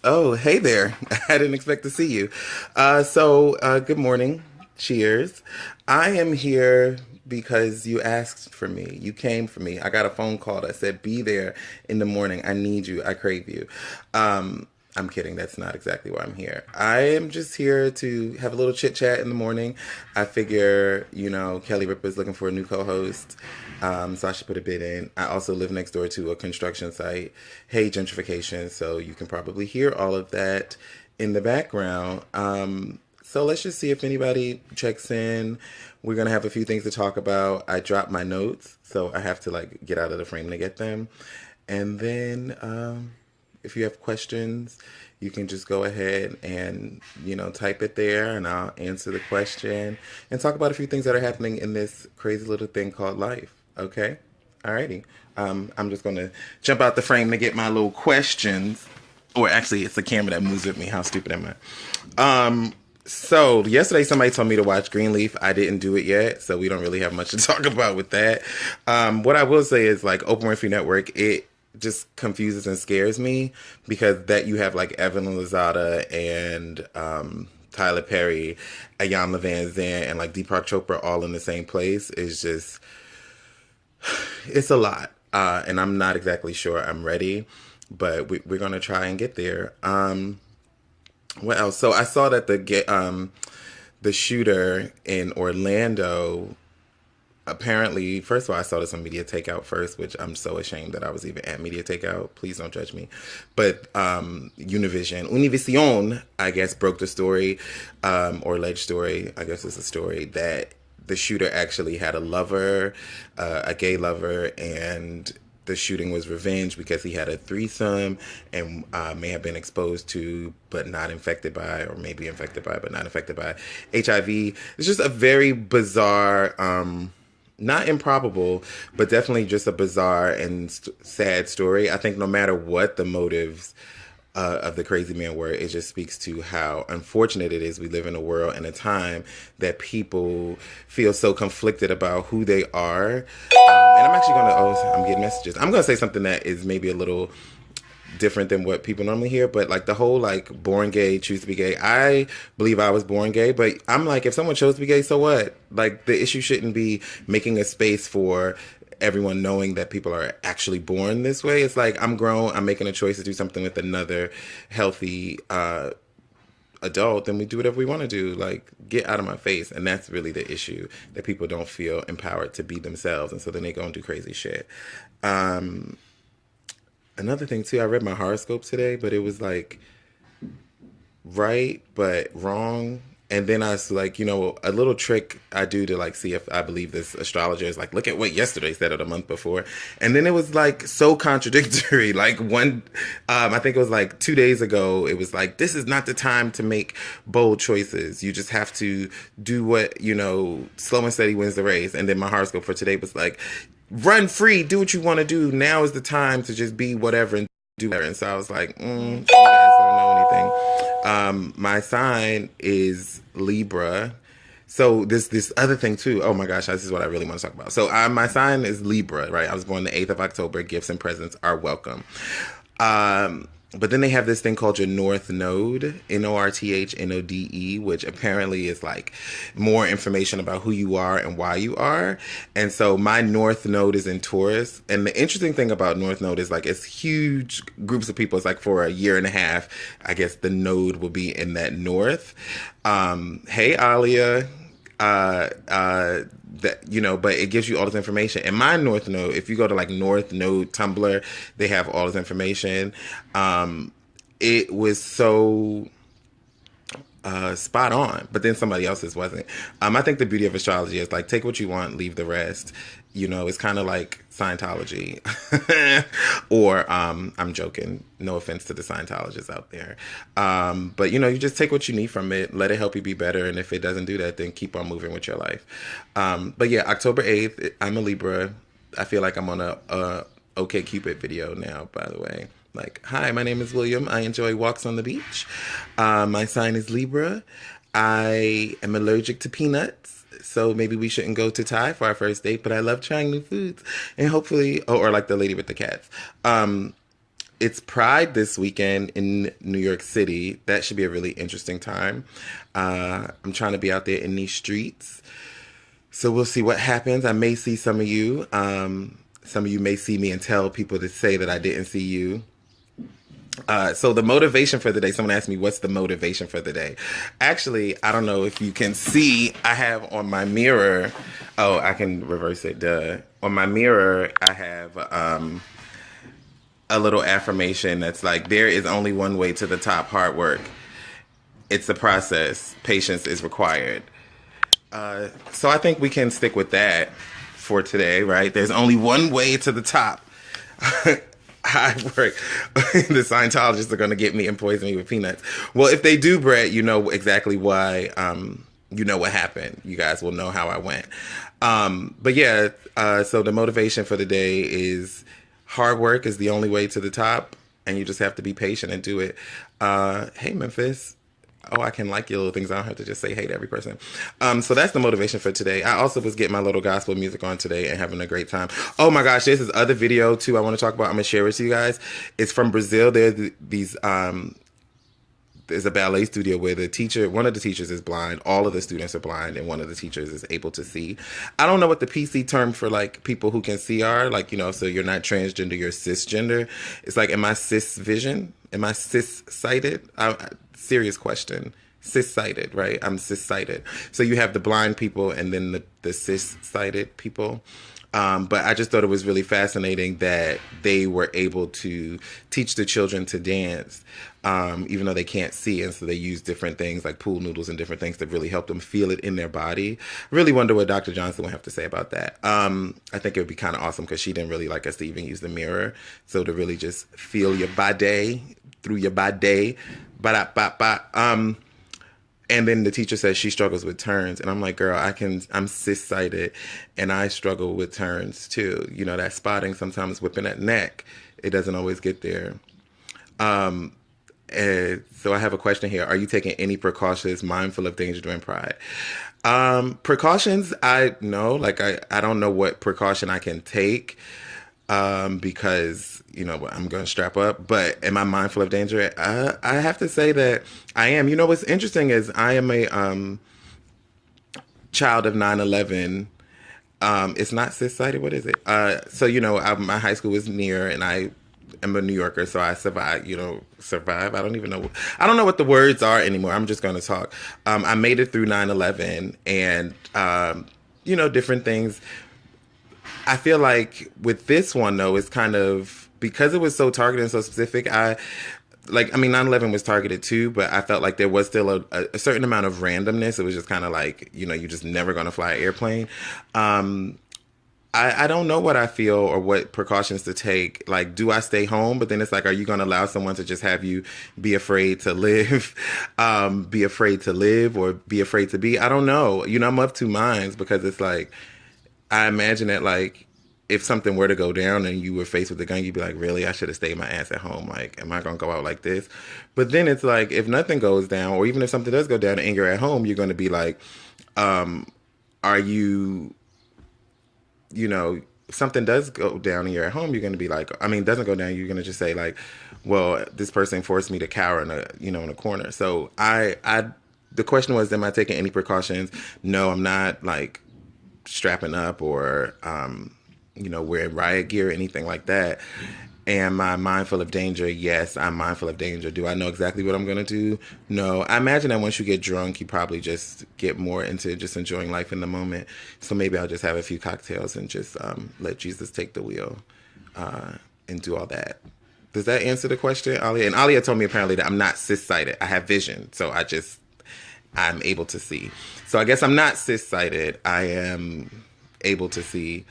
Oh, hey there. I didn't expect to see you. Good morning. Cheers. I am here because you asked for me. You came for me. I got a phone call that said, be there in the morning. I need you. I crave you. Um, I'm kidding. That's not exactly why I'm here. I am just here to have a little chit chat in the morning. I figure, Kelly Ripa's looking for a new co host. So I should put a bid in. I also live next door to a construction site. Hey, gentrification. So you can probably hear all of that in the background. So let's just see if anybody checks in. We're going to have a few things to talk about. I dropped my notes, so I have to get out of the frame to get them. And then if you have questions, you can just go ahead and, type it there and I'll answer the question and talk about a few things that are happening in this crazy little thing called life. Okay? Alrighty. I'm just going to jump out the frame to get my little questions. Or actually, it's the camera that moves with me. How stupid am I? So yesterday somebody told me to watch Greenleaf. I didn't do it yet, so we don't really have much to talk about with that. What I will say is Oprah Winfrey Network, it just confuses and scares me because that you have Evelyn Lozada and Tyler Perry, Ayanna Van Zandt, and Deepak Chopra all in the same place is just, it's a lot. And I'm not exactly sure I'm ready, but we're going to try and get there. What else? So I saw that the shooter in Orlando, apparently, first of all, I saw this on Media Takeout first, which I'm so ashamed that I was even at Media Takeout. Please don't judge me. But Univision, I guess, broke the story, or alleged story. I guess it's a story that the shooter actually had a lover, a gay lover, and the shooting was revenge because he had a threesome and may have been exposed to but not infected by, or maybe infected by but not infected by HIV. It's just a very bizarre, not improbable, but definitely just a bizarre and sad story. I think no matter what the motives of the crazy man were, it just speaks to how unfortunate it is we live in a world and a time that people feel so conflicted about who they are. And I'm actually going to, I'm getting messages. I'm going to say something that is maybe a little different than what people normally hear, but the whole born gay, choose to be gay. I believe I was born gay, but I'm if someone chose to be gay, so what? The issue shouldn't be making a space for everyone knowing that people are actually born this way. It's I'm grown, I'm making a choice to do something with another healthy adult, then we do whatever we want to do. Get out of my face. And that's really the issue, that people don't feel empowered to be themselves, and so then they go and do crazy shit. Another thing too, I read my horoscope today, but it was right but wrong. And then I was a little trick I do to see if I believe this astrologer is look at what yesterday said or the month before. And then it was so contradictory. One, I think it was 2 days ago, it was this is not the time to make bold choices. You just have to do what, slow and steady wins the race. And then my horoscope for today was run free, do what you want to do. Now is the time to just be whatever and do whatever. And so I was you guys don't know anything. My sign is Libra. So this other thing too. Oh my gosh, this is what I really want to talk about. So my sign is Libra, right? I was born the 8th of October. Gifts and presents are welcome. But then they have this thing called your North Node, Northnode, which apparently is more information about who you are and why you are. And so my North Node is in Taurus. And the interesting thing about North Node is it's huge groups of people. It's for a year and a half, I guess the node will be in that north. Hey, Alia. But it gives you all this information. And my North Node, if you go to North Node Tumblr, they have all this information. It was so spot on, but then somebody else's wasn't. I think the beauty of astrology is take what you want, leave the rest. It's kind of like Scientology. Or I'm joking, no offense to the Scientologists out there, but you just take what you need from it, let it help you be better, and if it doesn't do that, then keep on moving with your life. But yeah, October 8th, I'm a Libra. I feel like I'm on a OK Cupid video now, by the way. Hi, my name is William. I enjoy walks on the beach. My sign is Libra. I am allergic to peanuts, so maybe we shouldn't go to Thai for our first date, but I love trying new foods. And hopefully, or like the lady with the cats. It's Pride this weekend in New York City. That should be a really interesting time. I'm trying to be out there in these streets. So we'll see what happens. I may see some of you. Some of you may see me and tell people to say that I didn't see you. So the motivation for the day, someone asked me, what's the motivation for the day? Actually, I don't know if you can see, I have on my mirror, oh, I can reverse it, duh. On my mirror, I have a little affirmation that's like, there is only one way to the top, hard work. It's the process. Patience is required. So I think we can stick with that for today, right? There's only one way to the top. Hard work. The Scientologists are going to get me and poison me with peanuts. Well, if they do, Brett, you know exactly why. You know what happened. You guys will know how I went. But yeah, so the motivation for the day is hard work is the only way to the top, and you just have to be patient and do it. Hey, Memphis. Oh, I can like your little things. I don't have to just say hey to every person. So that's the motivation for today. I also was getting my little gospel music on today and having a great time. Oh my gosh, there's this other video too I want to talk about. I'm going to share it with you guys. It's from Brazil. There's these, there's a ballet studio where one of the teachers is blind. All of the students are blind, and one of the teachers is able to see. I don't know what the PC term for like people who can see are, like, you know, so you're not transgender, you're cisgender. It's like, am I cis vision? Am I cis sighted? Serious question. Cis sighted, right? I'm cis sighted. So you have the blind people and then the cis sighted people. But I just thought it was really fascinating that they were able to teach the children to dance, even though they can't see. And so they use different things like pool noodles and different things that really help them feel it in their body. I really wonder what Dr. Johnson would have to say about that. I think it would be kind of awesome because she didn't really like us to even use the mirror. So to really just feel your body through your body. Ba-da-ba-ba. And then the teacher says she struggles with turns. And I'm like, girl, I'm cis-sighted and I struggle with turns too. You know, that spotting, sometimes whipping that neck, it doesn't always get there. And so I have a question here. Are you taking any precautions, mindful of danger during Pride? Precautions, I don't know what precaution I can take. Because, you know, I'm going to strap up, but am I mindful of danger? I have to say that I am. You know, what's interesting is I am a, child of 9/11. It's not cis-sighted. What is it? So, you know, my high school was near and I am a New Yorker. So I survived, survive. I don't know what the words are anymore. I'm just going to talk. I made it through 9/11 and, different things. I feel like with this one, though, it's kind of, because it was so targeted and so specific, 9/11 was targeted too, but I felt like there was still a certain amount of randomness. It was just kind of like, you're just never going to fly an airplane. I don't know what I feel or what precautions to take. Like, do I stay home? But then it's like, are you going to allow someone to just have you be afraid to live, be afraid to live or be afraid to be? I don't know. I'm of two minds because it's like, I imagine that, like, if something were to go down and you were faced with a gun, you'd be like, really? I should have stayed my ass at home. Like, am I going to go out like this? But then it's like, if nothing goes down, or even if something does go down and you're at home, you're going to be like, are you, if something does go down and you're at home, you're going to be like, doesn't go down, you're going to just say like, well, this person forced me to cower in a corner. So the question was, am I taking any precautions? No, I'm not, like, strapping up or, wearing riot gear or anything like that. Am I mindful of danger? Yes, I'm mindful of danger. Do I know exactly what I'm going to do? No. I imagine that once you get drunk, you probably just get more into just enjoying life in the moment. So maybe I'll just have a few cocktails and just let Jesus take the wheel and do all that. Does that answer the question, Alia? And Alia told me apparently that I'm not cis-sighted. I have vision, so I'm able to see. So I guess I'm not cis-sighted. I am able to see,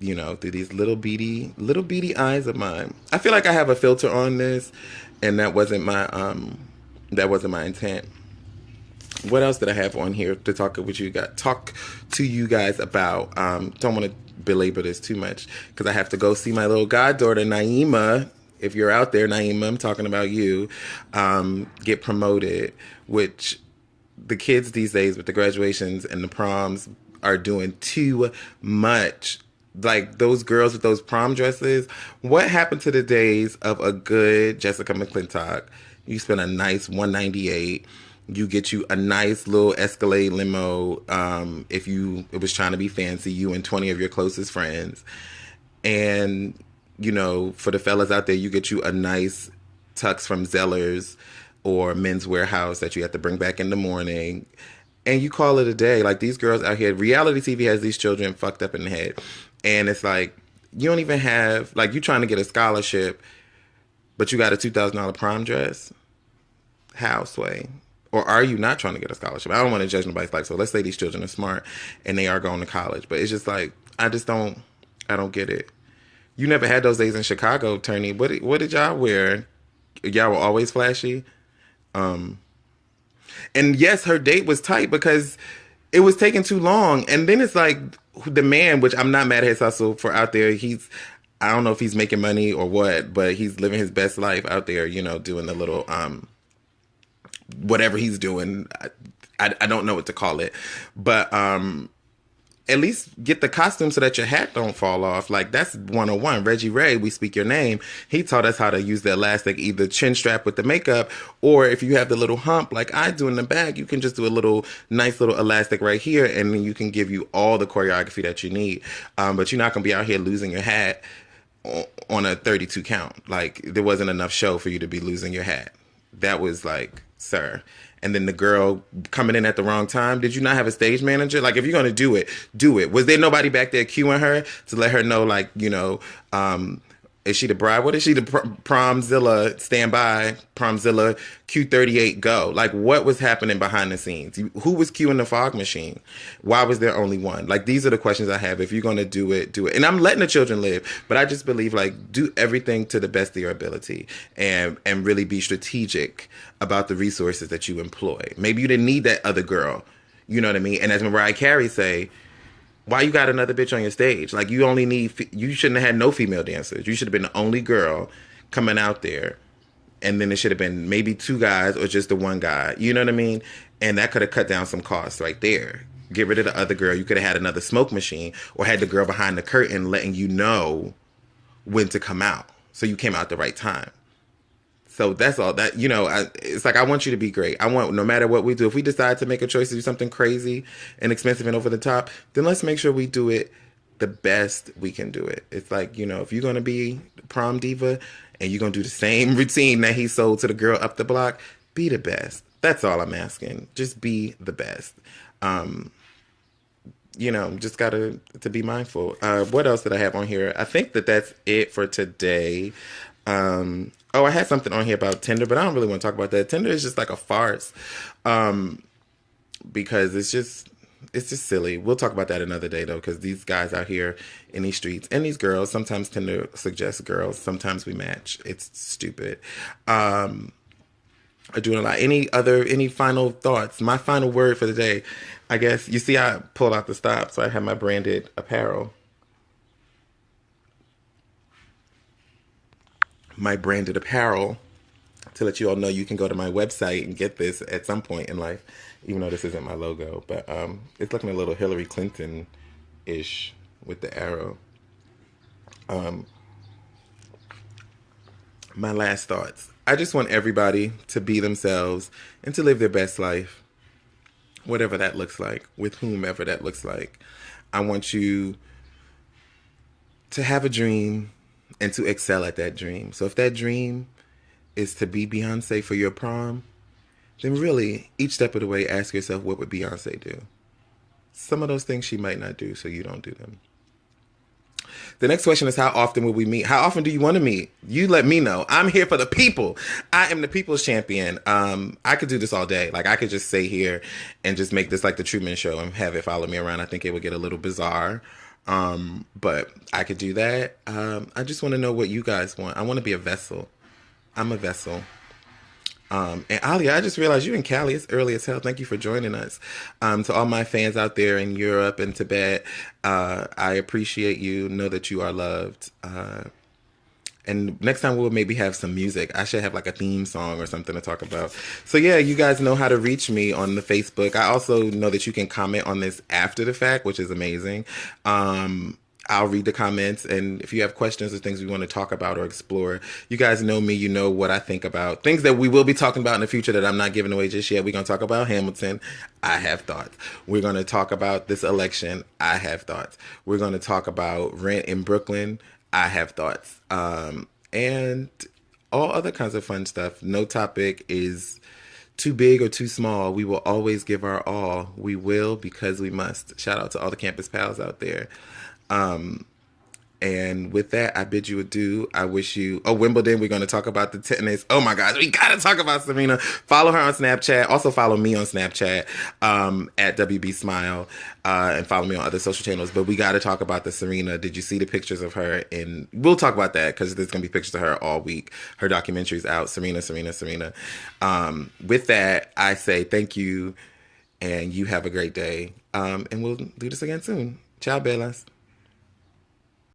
through these little beady eyes of mine. I feel like I have a filter on this, and that wasn't my intent. What else did I have on here to talk to you guys about? Don't want to belabor this too much because I have to go see my little goddaughter Naima. If you're out there, Naima, I'm talking about you. Get promoted, which the kids these days with the graduations and the proms are doing too much. like those girls with those prom dresses. What happened to the days of a good Jessica McClintock? You spend a nice 198. You get you a nice little Escalade limo. If you it was trying to be fancy, you and 20 of your closest friends, and for the fellas out there, you get you a nice tux from Zellers or Men's Warehouse that you have to bring back in the morning, and you call it a day. Like these girls out here, reality TV has these children fucked up in the head, and it's like you don't even have like you trying to get a scholarship, but you got a $2,000 prom dress. How, Sway? Or are you not trying to get a scholarship? I don't want to judge nobody's life. So let's say these children are smart and they are going to college, but it's just like I don't get it. You never had those days in Chicago, Turney. What did y'all wear? Y'all were always flashy. And yes, her date was tight because it was taking too long. And then it's like the man, which I'm not mad at his hustle for out there. I don't know if he's making money or what, but he's living his best life out there, doing the little, whatever he's doing. I don't know what to call it, but, at least get the costume so that your hat don't fall off. Like that's 101. Reggie Ray, we speak your name. He taught us how to use the elastic, either chin strap with the makeup, or if you have the little hump like I do in the back, you can just do a nice little elastic right here, and then you can give you all the choreography that you need. But you're not gonna be out here losing your hat on a 32 count. Like there wasn't enough show for you to be losing your hat. That was like, sir. And then the girl coming in at the wrong time. Did you not have a stage manager? Like, if you're going to do it, do it. Was there nobody back there cueing her to let her know, like, is she the bride? What is she? The Promzilla standby, Promzilla Q38 go. Like, what was happening behind the scenes? Who was cueing the fog machine? Why was there only one? Like, these are the questions I have. If you're going to do it, do it. And I'm letting the children live, but I just believe, like, do everything to the best of your ability and really be strategic about the resources that you employ. Maybe you didn't need that other girl. You know what I mean? And as Mariah Carey say, why you got another bitch on your stage? Like, you shouldn't have had no female dancers. You should have been the only girl coming out there. And then it should have been maybe two guys or just the one guy. You know what I mean? And that could have cut down some costs right there. Get rid of the other girl. You could have had another smoke machine or had the girl behind the curtain letting you know when to come out. So you came out the right time. So that's all that, it's like, I want you to be great. I want, no matter what we do, if we decide to make a choice to do something crazy and expensive and over the top, then let's make sure we do it the best we can do it. It's like, if you're going to be prom diva and you're going to do the same routine that he sold to the girl up the block, be the best. That's all I'm asking. Just be the best. Just got to be mindful. What else did I have on here? I think that's it for today. I had something on here about Tinder, but I don't really want to talk about that. Tinder is just like a farce, because it's just silly. We'll talk about that another day, though, because these guys out here in these streets and these girls, sometimes Tinder suggests girls, sometimes we match. It's stupid. Are doing a lot. Any final thoughts? My final word for the day, I guess. You see, I pulled out the stop, so I have my branded apparel. My branded apparel to let you all know you can go to my website and get this at some point in life, even though this isn't my logo, but it's looking a little Hillary Clinton-ish with the arrow. My last thoughts. I just want everybody to be themselves and to live their best life, whatever that looks like, with whomever that looks like. I want you to have a dream and to excel at that dream. So if that dream is to be Beyonce for your prom, then really, each step of the way, ask yourself, what would Beyonce do? Some of those things she might not do, so you don't do them. The next question is, how often will we meet? How often do you want to meet? You let me know. I'm here for the people. I am the people's champion. I could do this all day. Like, I could just stay here and just make this like the Truman Show and have it follow me around. I think it would get a little bizarre. But I could do that. I just want to know what you guys want. I want to be a vessel. I'm a vessel. And Alia, I just realized you in Cali. It's early as hell. Thank you for joining us. To all my fans out there in Europe and Tibet, I appreciate you. Know that you are loved. And next time we'll maybe have some music. I should have like a theme song or something to talk about. So yeah, you guys know how to reach me on the Facebook. I also know that you can comment on this after the fact, which is amazing. I'll read the comments, and if you have questions or things we want to talk about or explore, you guys know me. You know what I think about things that we will be talking about in the future that I'm not giving away just yet. We're gonna talk about Hamilton. I have thoughts. We're gonna talk about this election. I have thoughts. We're gonna talk about rent in Brooklyn. I have thoughts. And all other kinds of fun stuff. No topic is too big or too small. We will always give our all. We will because we must. Shout out to all the campus pals out there. And with that, I bid you adieu. I wish you. Oh, Wimbledon. We're going to talk about the tennis. Oh my gosh, we got to talk about Serena. Follow her on Snapchat. Also follow me on Snapchat at WB Smile, and follow me on other social channels. But we got to talk about the Serena. Did you see the pictures of her? And we'll talk about that because there's going to be pictures of her all week. Her documentary's out. Serena, Serena, Serena. With that, I say thank you, and you have a great day. And we'll do this again soon. Ciao, Bellas.